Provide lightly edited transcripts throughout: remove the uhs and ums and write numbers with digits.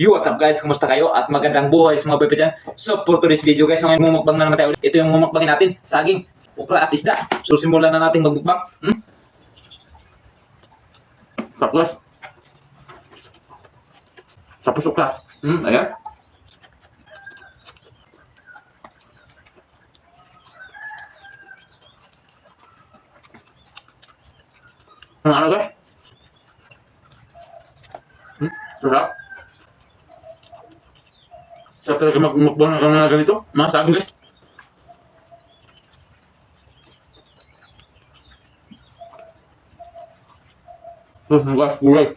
Yo, what's up guys? Kumusta kayo? At magandang buhay sa mga bebe dyan. So, for today's video guys, ngayon mumukbang na naman tayo ulit. Ito yung mumukbangin natin, saging, okra at isda. So, simulan na natin magbukbang. Tapos, okra. Ayan. Ano guys? Sarap. Sarap talaga magmukbang na ganito. Mga saging guys. Guys, gulay.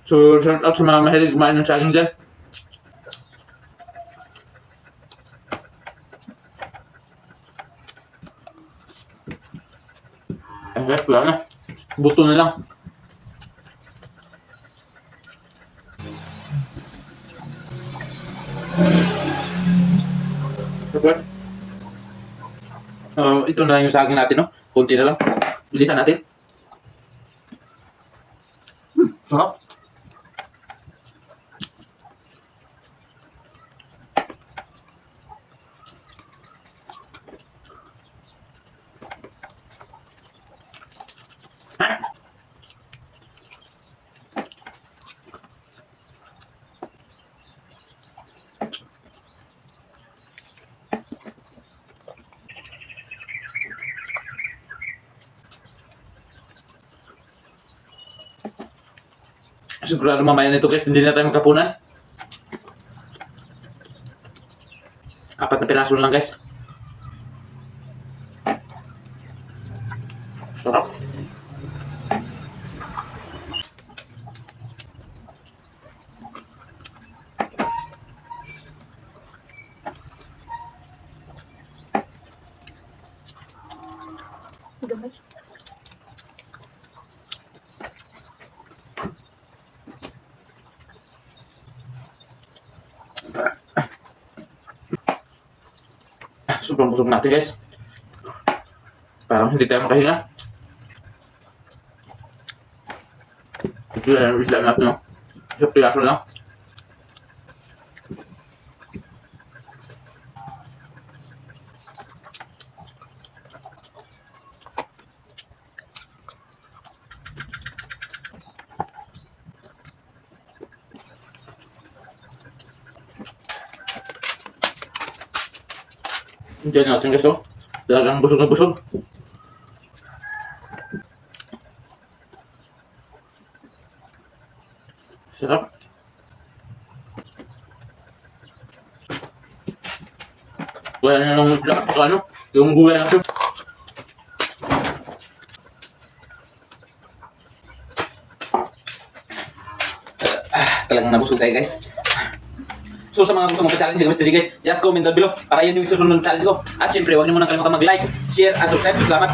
So, shout out sa mga mahilig kumain ng saging dyan. Guys, wala na. Buto na lang. Guys, ito na lang yung saging natin, no? Kunti na lang. Bilisan natin. Sarap. Sigurado mamaya nito guys, hindi na tayo magkapunan. 4 na piraso lang guys. Sarap. Gamay. Sobrang busog natin guys. Parang hindi tayo makahinga. Ito yung isla natin, no? Isa piraso lang. Diyan natin guys, oh. Talagang busog na busog. Sarap. Wala na lang lakas pa ano, yung gulay natin. Talagang nabusog tayo guys. So sa mga gusto magpa-challenge si Mr. G guys, just comment down below para yun yung susunod na challenge ko. At syempre, huwag niyo muna kalimutan mag-like, share, at subscribe. Salamat!